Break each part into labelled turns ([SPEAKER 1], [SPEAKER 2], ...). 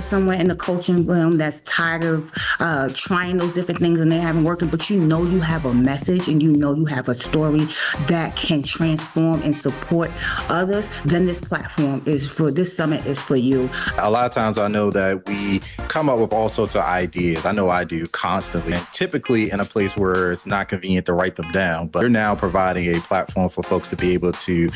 [SPEAKER 1] Somewhere in the coaching realm that's tired of trying those different things and they haven't working, but you know you have a message and you know you have a story that can transform and support others, then this summit is for you.
[SPEAKER 2] A lot of times I know that we come up with all sorts of ideas. I know I do constantly, and typically in a place where it's not convenient to write them down, but you're now providing a platform for folks to be able to,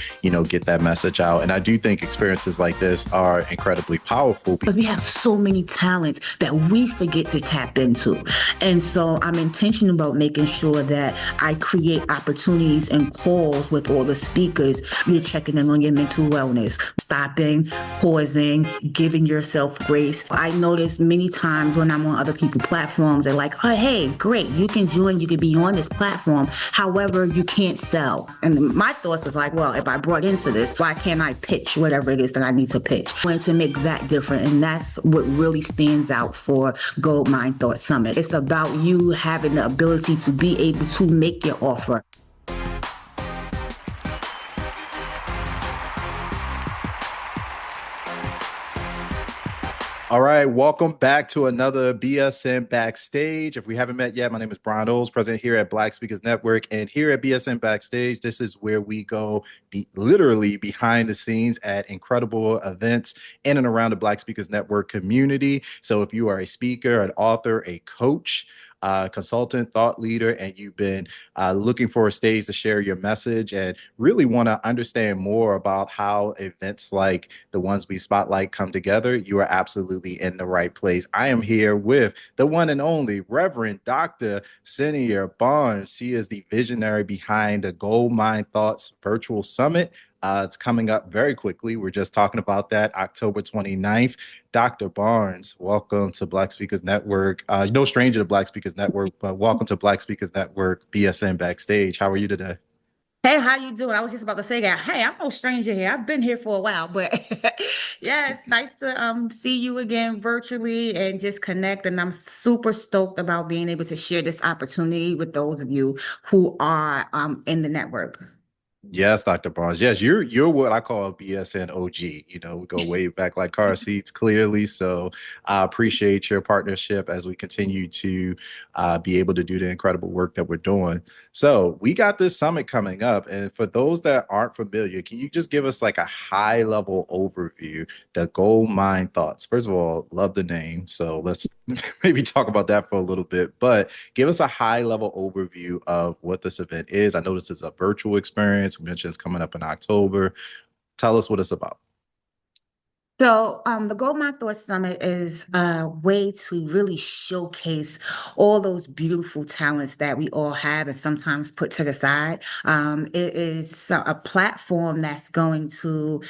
[SPEAKER 2] get that message out. And I do think experiences like this are incredibly powerful.
[SPEAKER 1] Because we have so many talents that we forget to tap into. And so I'm intentional about making sure that I create opportunities and calls with all the speakers. You're checking in on your mental wellness, stopping, pausing, giving yourself grace. I notice many times when I'm on other people's platforms, they're like, oh, hey, great, you can join, you can be on this platform. However, you can't sell. And my thoughts was like, well, if I brought into this, why can't I pitch whatever it is that I need to pitch? I wanted to make that different. And that's what really stands out for Gold Mind Thought Summit. It's about you having the ability to be able to make your offer.
[SPEAKER 2] All right, welcome back to another BSN Backstage. If we haven't met yet, my name is Brian Oles, president here at Black Speakers Network. And here at BSN Backstage, this is where we go literally behind the scenes at incredible events in and around the Black Speakers Network community. So if you are a speaker, an author, a coach, consultant, thought leader, and you've been looking for a stage to share your message and really want to understand more about how events like the ones we spotlight come together, you are absolutely in the right place. I am here with the one and only Reverend Dr. Xenia Barnes. She is the visionary behind the Gold Mind Thoughts Virtual Summit. It's coming up very quickly. We're just talking about that, October 29th. Dr. Barnes, welcome to Black Speakers Network. No stranger to Black Speakers Network, but welcome to Black Speakers Network, BSN Backstage. How are you today?
[SPEAKER 1] Hey, how you doing? I was just about to say that. Hey, I'm no stranger here. I've been here for a while, but yeah, it's nice to see you again virtually and just connect. And I'm super stoked about being able to share this opportunity with those of you who are in the network.
[SPEAKER 2] Yes, Dr. Barnes. Yes, you're what I call a BSN OG. We go way back like car seats, clearly. So I appreciate your partnership as we continue to be able to do the incredible work that we're doing. So we got this summit coming up. And for those that aren't familiar, can you just give us like a high level overview, the Gold Mind Thoughts? First of all, love the name. So let's maybe talk about that for a little bit, but give us a high level overview of what this event is. I know this is a virtual experience. We mentioned it's coming up in October. Tell us what it's about.
[SPEAKER 1] So, the Gold Mine Thought Summit is a way to really showcase all those beautiful talents that we all have and sometimes put to the side. It is a platform that's going to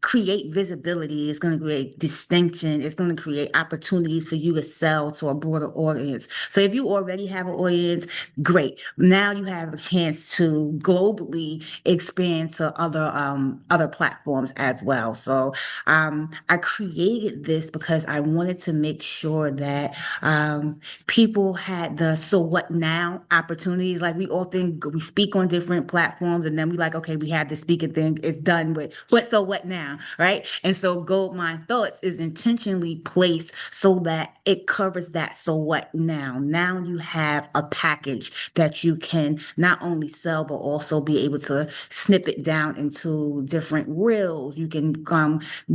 [SPEAKER 1] create visibility. It's going to create distinction. It's going to create opportunities for you to sell to a broader audience. So, if you already have an audience, great. Now you have a chance to globally expand to other platforms as well. So. I created this because I wanted to make sure that people had the so what now opportunities. Like we often we speak on different platforms and then we like, okay, we have the speaking thing, it's done with, but so what now, right? And so Gold Mind Thoughts is intentionally placed so that it covers that so what now. Now you have a package that you can not only sell, but also be able to snip it down into different reels. You can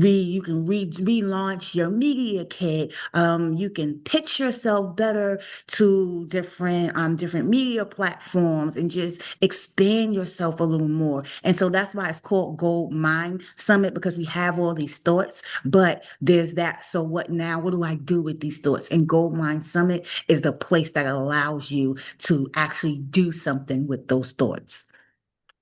[SPEAKER 1] relaunch your media kit. You can pitch yourself better to different media platforms and just expand yourself a little more. And so that's why it's called Gold Mind Summit, because we have all these thoughts, but there's that. So what now? What do I do with these thoughts? And Gold Mind Summit is the place that allows you to actually do something with those thoughts.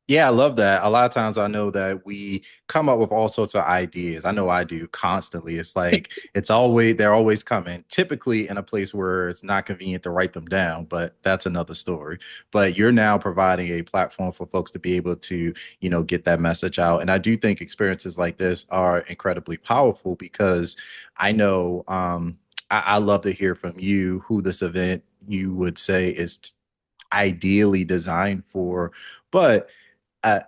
[SPEAKER 2] Yeah, I love that. A lot of times I know that we come up with all sorts of ideas. I know I do constantly. It's like they're always coming, typically in a place where it's not convenient to write them down, but that's another story. But you're now providing a platform for folks to be able to, get that message out. And I do think experiences like this are incredibly powerful because I know I love to hear from you who this event you would say is ideally designed for. But uh,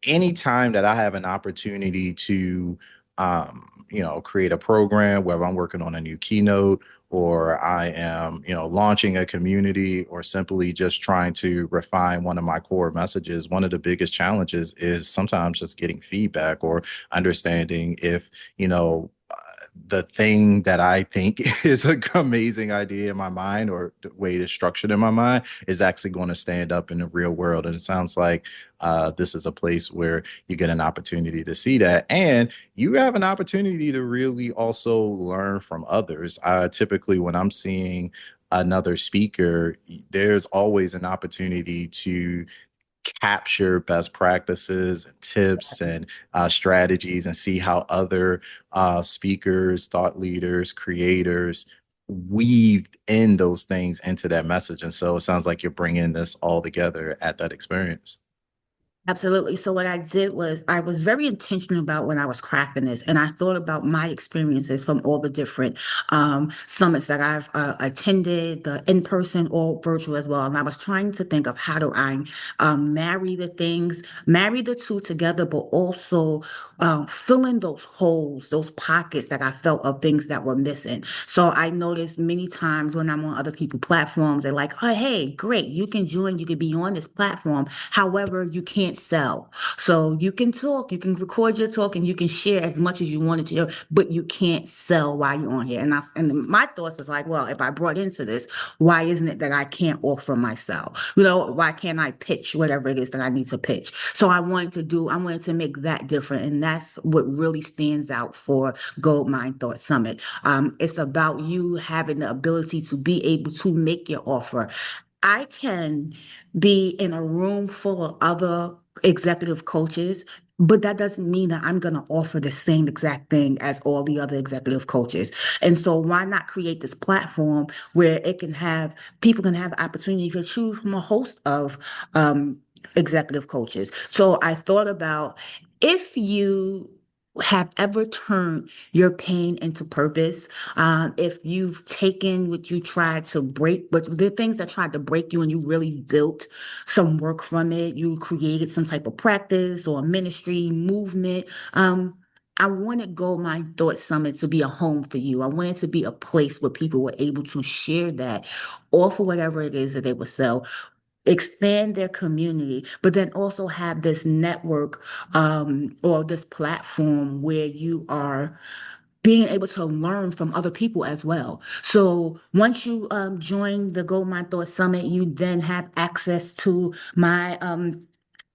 [SPEAKER 2] anytime that I have an opportunity to create a program, whether I'm working on a new keynote or I am, launching a community or simply just trying to refine one of my core messages, one of the biggest challenges is sometimes just getting feedback or understanding if, the thing that I think is an amazing idea in my mind or the way it's structured in my mind is actually going to stand up in the real world. And it sounds like this is a place where you get an opportunity to see that. And you have an opportunity to really also learn from others. Typically, when I'm seeing another speaker, there's always an opportunity to capture best practices and tips and strategies and see how other speakers, thought leaders, creators weaved in those things into that message. And so it sounds like you're bringing this all together at that experience.
[SPEAKER 1] Absolutely. So what I did was I was very intentional about when I was crafting this, and I thought about my experiences from all the different summits that I've attended, the in person or virtual as well. And I was trying to think of how do I marry the things, marry the two together, but also fill in those holes, those pockets that I felt of things that were missing. So I noticed many times when I'm on other people's platforms, they're like, "Oh, hey, great, you can join, you can be on this platform. However, you can't sell. So you can talk, you can record your talk, and you can share as much as you wanted to, but you can't sell while you're on here." And my thoughts was like, well, if I brought into this, why isn't it that I can't offer myself? Why can't I pitch whatever it is that I need to pitch? So I wanted to make that different. And that's what really stands out for Gold Mind Thought Summit. It's about you having the ability to be able to make your offer. I can be in a room full of other executive coaches, but that doesn't mean that I'm going to offer the same exact thing as all the other executive coaches. And so why not create this platform where it can have people can have the opportunity to choose from a host of um, executive coaches. So I thought about if you have ever turned your pain into purpose, if you've taken what you tried to break, but the things that tried to break you and you really built some work from it, you created some type of practice or ministry movement. I wanted Gold Mind Thought Summit to be a home for you. I wanted to be a place where people were able to share that, offer whatever it is that they would sell, expand their community, but then also have this network or this platform where you are being able to learn from other people as well. So once you join the Gold My Thought Summit, you then have access to my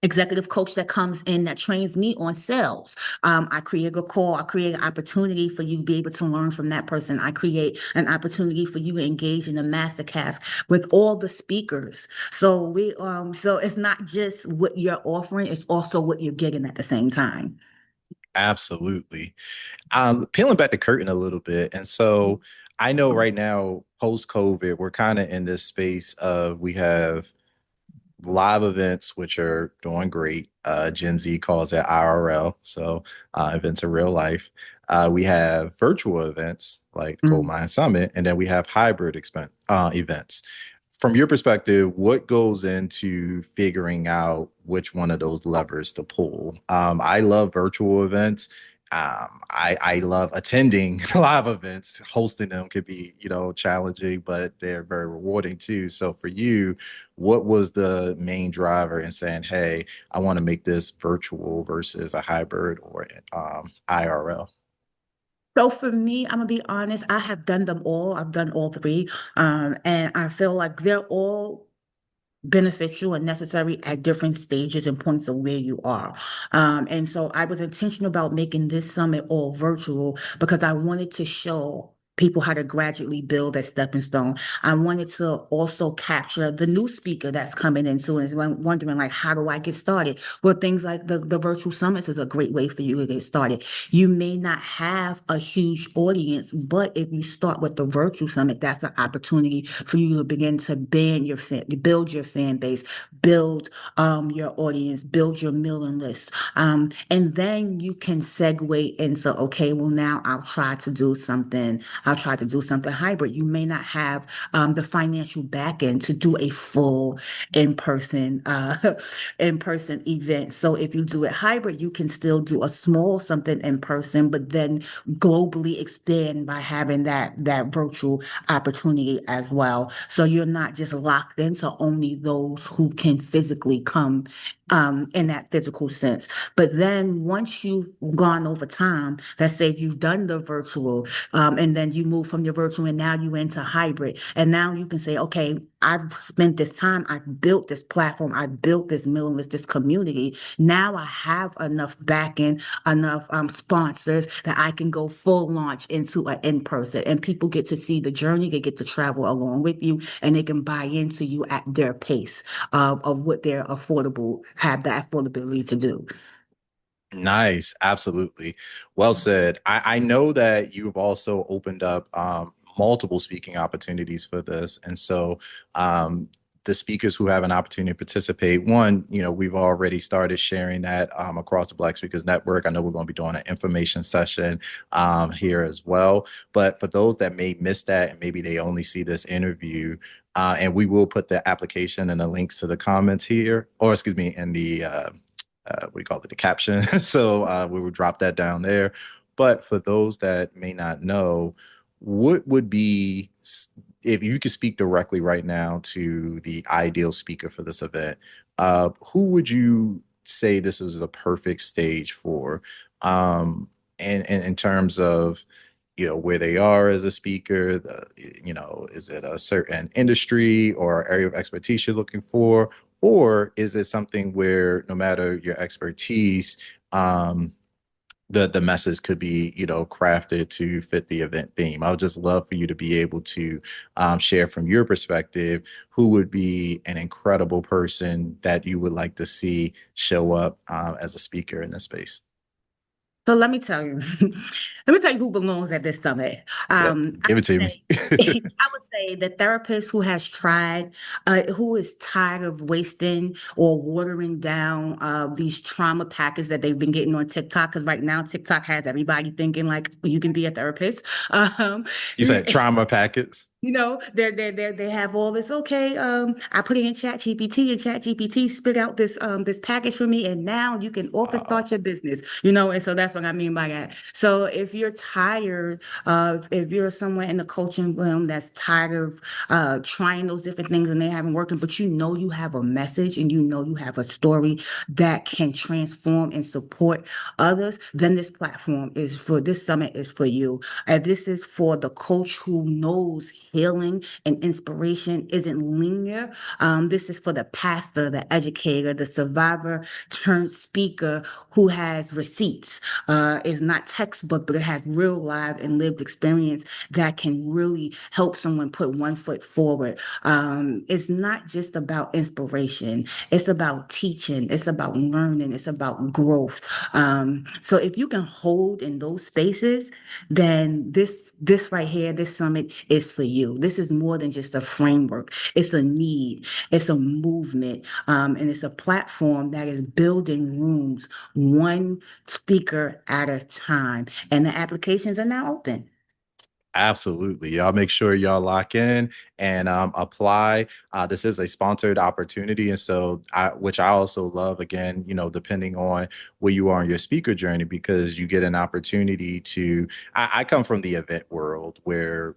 [SPEAKER 1] executive coach that comes in that trains me on sales. I create a call, I create an opportunity for you to be able to learn from that person. I create an opportunity for you to engage in a masterclass with all the speakers. So it's not just what you're offering, it's also what you're getting at the same time.
[SPEAKER 2] Absolutely. Peeling back the curtain a little bit. And so I know right now, post COVID, we're kind of in this space of we have live events, which are doing great. Gen Z calls it IRL, so events in real life. We have virtual events like Gold
[SPEAKER 1] Mm.
[SPEAKER 2] Mine Summit, and then we have hybrid events. From your perspective, what goes into figuring out which one of those levers to pull? I love virtual events. I love attending live events. Hosting them could be, challenging, but they're very rewarding too. So for you, what was the main driver in saying, hey, I want to make this virtual versus a hybrid or IRL?
[SPEAKER 1] So for me, I'm gonna be honest, I have done them all. I've done all three. And I feel like they're all beneficial and necessary at different stages and points of where you are. And so I was intentional about making this summit all virtual because I wanted to show people how to gradually build a stepping stone. I wanted to also capture the new speaker that's coming into and is wondering like, how do I get started? Well, things like the virtual summits is a great way for you to get started. You may not have a huge audience, but if you start with the virtual summit, that's an opportunity for you to begin to build your fan base, build your audience, build your mailing list. And then you can segue into, okay, well, now I'll try to do something I'll try to do something hybrid. You may not have the financial back end to do a full in-person in-person event. So if you do it hybrid, you can still do a small something in person, but then globally expand by having that virtual opportunity as well. So you're not just locked into only those who can physically come in that physical sense. But then once you've gone over time, let's say you've done the virtual, and then you move from your virtual and now you into hybrid. And now you can say, okay, I've spent this time, I've built this platform, I've built this mailing list, this community. Now I have enough backing, enough sponsors that I can go full launch into an in-person. And people get to see the journey, they get to travel along with you, and they can buy into you at their pace of what they're affordable, have the affordability to do.
[SPEAKER 2] Nice. Absolutely. Well said. I know that you've also opened up multiple speaking opportunities for this. And so the speakers who have an opportunity to participate, one, we've already started sharing that across the Black Speakers Network. I know we're going to be doing an information session here as well. But for those that may miss that and maybe they only see this interview, and we will put the application and the links to the comments here, or excuse me, in the what do you call it, the caption. So we will drop that down there. But for those that may not know, what would be, if you could speak directly right now to the ideal speaker for this event, who would you say this is a perfect stage for? And in terms of, where they are as a speaker, is it a certain industry or area of expertise you're looking for? Or is it something where no matter your expertise, the message could be, crafted to fit the event theme? I would just love for you to be able to share from your perspective who would be an incredible person that you would like to see show up as a speaker in this space.
[SPEAKER 1] So let me tell you, let me tell you who belongs at this summit.
[SPEAKER 2] Yeah,
[SPEAKER 1] I
[SPEAKER 2] give it
[SPEAKER 1] would
[SPEAKER 2] to me.
[SPEAKER 1] say, I would say the therapist who has tried, who is tired of wasting or watering down these trauma packets that they've been getting on TikTok. Because right now TikTok has everybody thinking like you can be a therapist. Um,
[SPEAKER 2] You said trauma packets.
[SPEAKER 1] they have all this. Okay, I put it in Chat GPT, and Chat GPT spit out this package for me, and now you can offer
[SPEAKER 2] Wow.
[SPEAKER 1] start your business. And so that's what I mean by that. So if you're tired of, if you're someone in the coaching realm that's tired of trying those different things and they haven't working, but you have a message and you have a story that can transform and support others, then this summit is for you. This is for the coach who knows healing and inspiration isn't linear. This is for the pastor, the educator, the survivor turned speaker who has receipts. Is not textbook, but it has real live and lived experience that can really help someone put one foot forward. It's not just about inspiration. It's about teaching. It's about learning. It's about growth. So if you can hold in those spaces, then this right here, this summit is for you. This is more than just a framework. It's a need. It's a movement, and it's a platform that is building rooms one speaker at a time. And the applications are now open.
[SPEAKER 2] Absolutely. Y'all make sure y'all lock in and apply. This is a sponsored opportunity. And so, which I also love, again, depending on where you are in your speaker journey, because you get an opportunity to, I come from the event world where,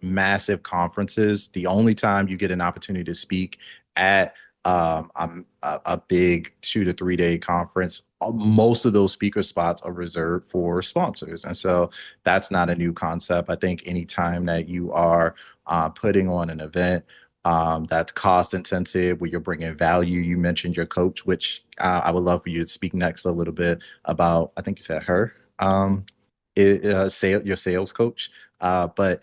[SPEAKER 2] massive conferences, the only time you get an opportunity to speak at a big 2 to 3 day conference, most of those speaker spots are reserved for sponsors. And so that's not a new concept. I think anytime that you are putting on an event that's cost intensive, where you're bringing value, you mentioned your coach, which I would love for you to speak next a little bit about. I think you said her, your sales coach, but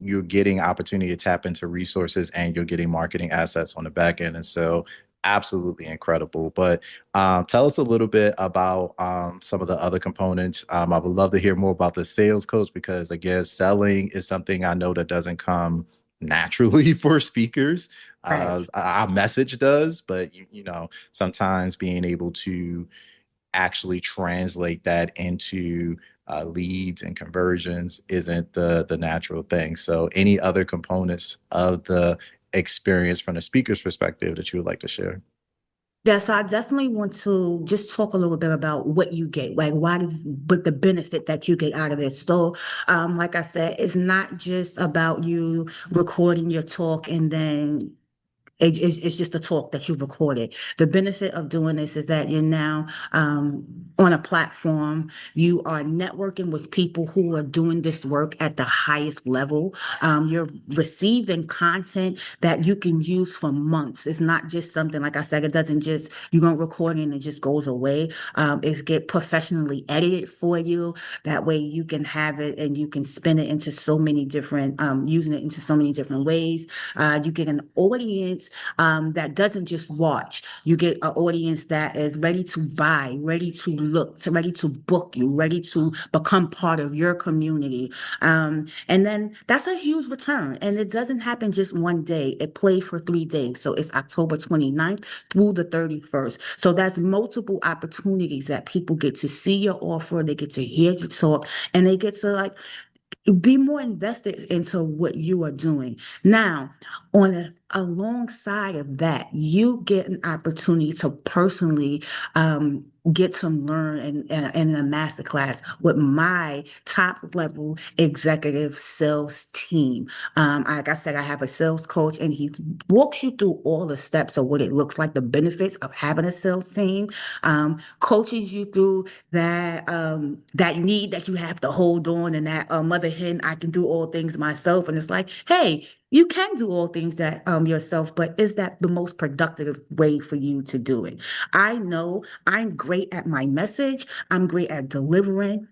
[SPEAKER 2] you're getting opportunity to tap into resources and you're getting marketing assets on the back end. And so absolutely incredible. But tell us a little bit about some of the other components. I would love to hear more about the sales coach, because again, selling is something I know that doesn't come naturally for speakers.
[SPEAKER 1] Right.
[SPEAKER 2] Our message does, but sometimes being able to actually translate that into leads and conversions isn't the natural thing. So, any other components of the experience from the speaker's perspective that you would like to share?
[SPEAKER 1] Yeah, so I definitely want to just talk a little bit about what you get, like why does, but the benefit that you get out of this. So, like I said, it's not just about you recording your talk and then it's just a talk that you've recorded. The benefit of doing this is that you're now on a platform. You are networking with people who are doing this work at the highest level. You're receiving content that you can use for months. It's not just something, like I said, it doesn't just, you don't record it and it just goes away. It's get professionally edited for you. That way you can have it and you can spin it into so many different, using it into so many different ways. You get an audience that doesn't just watch. You get an audience that is ready to buy, ready to look, to ready to book you, ready to become part of your community. And then that's a huge return. And it doesn't happen just one day. It plays for 3 days. So it's October 29th through the 31st. So that's multiple opportunities that people get to see your offer, they get to hear you talk, and they get to like be more invested into what you are doing. Now, alongside of that, you get an opportunity to personally get to learn in a master class with my top level executive sales team. Like I said, I have a sales coach and he walks you through all the steps of what it looks like, the benefits of having a sales team, coaches you through that need that you have to hold on and that mother hen, I can do all things myself. And it's like, hey, you can do all things that yourself, but is that the most productive way for you to do it? I know I'm great at my message, I'm great at delivering.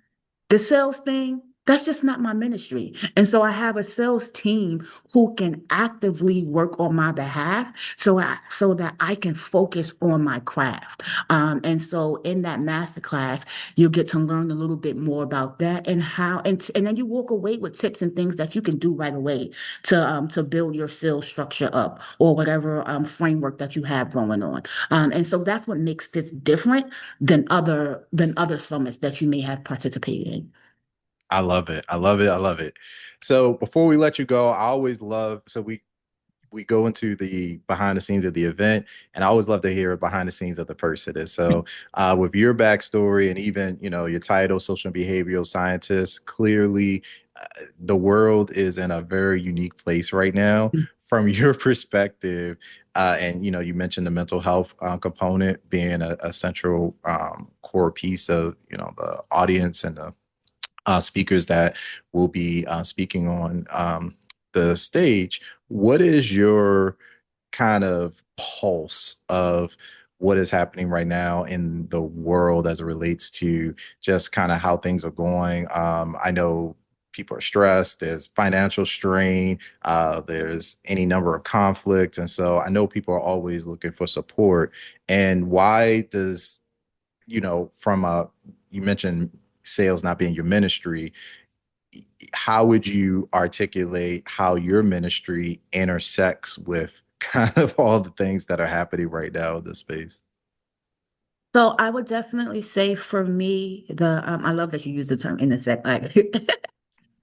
[SPEAKER 1] The sales thing, that's just not my ministry. And so I have a sales team who can actively work on my behalf so that I can focus on my craft. And so in that masterclass, you get to learn a little bit more about that and how and then you walk away with tips and things that you can do right away to build your sales structure up or whatever framework that you have going on. And so that's what makes this different than other summits that you may have participated in.
[SPEAKER 2] I love it. I love it. I love it. So before we let you go, I always love so we go into the behind the scenes of the event, and I always love to hear behind the scenes of the person. And so, with your backstory and even your title, social and behavioral scientist, clearly the world is in a very unique place right now. From your perspective, and you mentioned the mental health component being a central core piece of the audience and the speakers that will be speaking on the stage. What is your kind of pulse of what is happening right now in the world as it relates to just kind of how things are going? I know people are stressed, there's financial strain, there's any number of conflicts. And so I know people are always looking for support. And why does, from you mentioned sales not being your ministry, how would you articulate how your ministry intersects with kind of all the things that are happening right now in this space?
[SPEAKER 1] So I would definitely say for me, the I love that you use the term intersect. Like,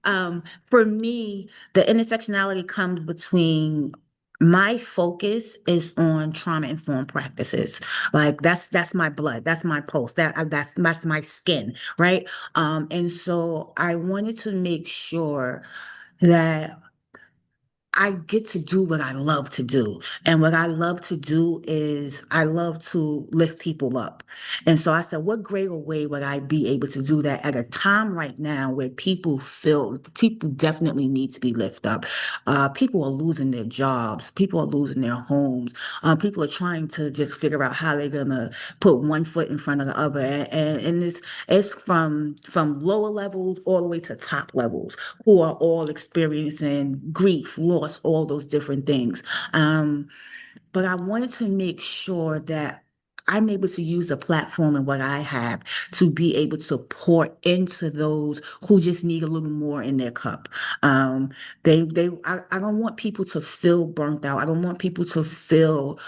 [SPEAKER 1] for me, the intersectionality comes between my focus is on trauma informed practices. Like that's my blood, that's my pulse, that's my skin, right? And so I wanted to make sure that I get to do what I love to do. And what I love to do is I love to lift people up. And so I said, what greater way would I be able to do that at a time right now where people definitely need to be lifted up. People are losing their jobs. People are losing their homes. People are trying to just figure out how they're going to put one foot in front of the other. And it's from lower levels all the way to top levels who are all experiencing grief, loss, all those different things. But I wanted to make sure that I'm able to use the platform and what I have to be able to pour into those who just need a little more in their cup. I don't want people to feel burnt out. I don't want people to feel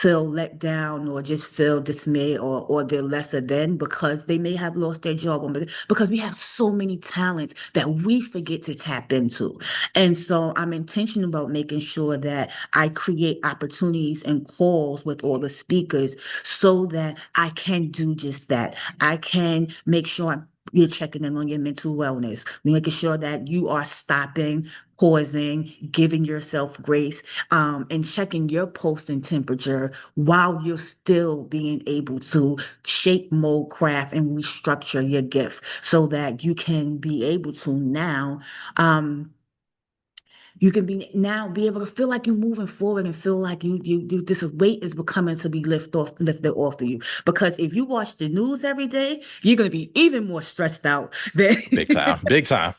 [SPEAKER 1] let down or just feel dismayed or they're lesser than because they may have lost their job because we have so many talents that we forget to tap into. And so I'm intentional about making sure that I create opportunities and calls with all the speakers so that I can do just that. I can make sure you're checking in on your mental wellness, making sure that you are stopping, pausing, giving yourself grace, and checking your pulse and temperature while you're still being able to shape, mold, craft, and restructure your gift so that you can be able to now you can be able to feel like you're moving forward and feel like this weight is becoming to be lifted off of you. Because if you watch the news every day, you're gonna be even more stressed out than
[SPEAKER 2] Big time, big time.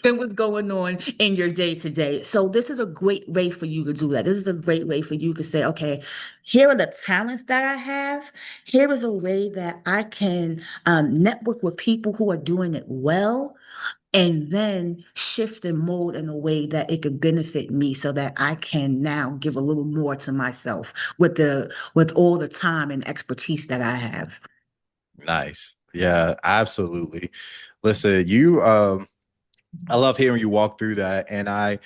[SPEAKER 1] than what's going on in your day to day. So this is a great way for you to do that. This is a great way for you to say, okay, here are the talents that I have. Here is a way that I can network with people who are doing it well and then shift and mold in a way that it could benefit me so that I can now give a little more to myself with all the time and expertise that I have.
[SPEAKER 2] Nice. Yeah, absolutely. Listen, you I love hearing you walk through that. And I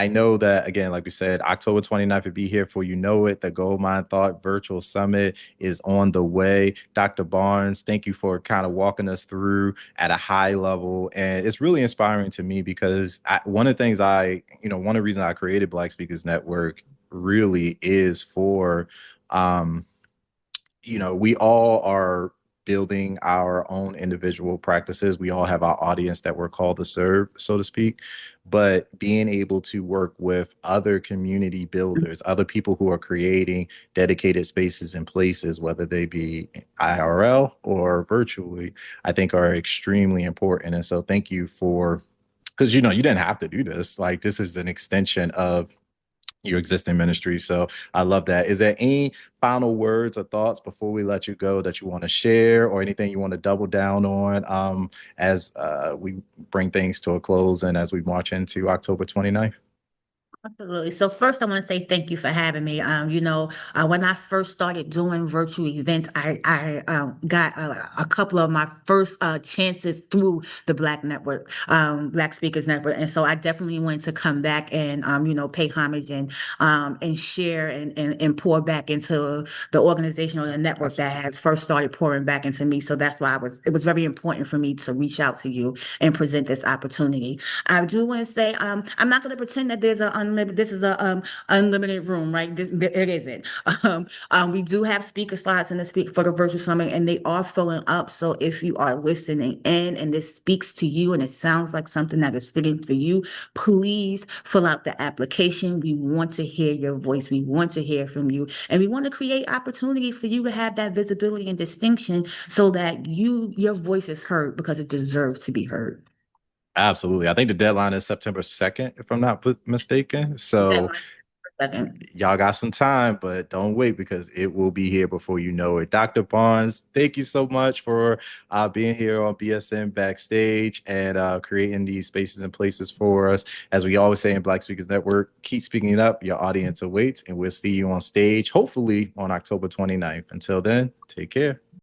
[SPEAKER 2] know that again, like we said, October 29th will be here for you know it. The Gold Mine Thought Virtual Summit is on the way. Dr. Barnes, thank you for kind of walking us through at a high level. And it's really inspiring to me because one of the things one of the reasons I created Black Speakers Network really is for we all are building our own individual practices. We all have our audience that we're called to serve, so to speak. But being able to work with other community builders, other people who are creating dedicated spaces and places, whether they be IRL or virtually, I think are extremely important. And so thank you for, because you didn't have to do this. Like this is an extension of your existing ministry. So I love that. Is there any final words or thoughts before we let you go that you want to share or anything you want to double down on as we bring things to a close and as we march into October 29th?
[SPEAKER 1] Absolutely. So first, I want to say thank you for having me. When I first started doing virtual events, I got a couple of my first chances through the Black Network, Black Speakers Network, and so I definitely wanted to come back and pay homage and share and pour back into the organization or the network
[SPEAKER 2] That's
[SPEAKER 1] that has first started pouring back into me. So that's why it was very important for me to reach out to you and present this opportunity. I do want to say, I'm not going to pretend that there's this is a unlimited room, right? It isn't. We do have speaker slots in the speak for the virtual summit, and they are filling up. So if you are listening in and this speaks to you and it sounds like something that is fitting for you, please fill out the application. We want to hear your voice. We want to hear from you, and we want to create opportunities for you to have that visibility and distinction so that your voice is heard because it deserves to be heard.
[SPEAKER 2] absolutely. I think the deadline is September 2nd, if I'm not mistaken. So
[SPEAKER 1] Deadline second.
[SPEAKER 2] y'all got some time, but don't wait because it will be here before you know it. Dr. Barnes, thank you so much for being here on BSN Backstage and creating these spaces and places for us. As we always say in Black Speakers Network, keep speaking it up. Your audience awaits, and we'll see you on stage, hopefully on October 29th. Until then, take care.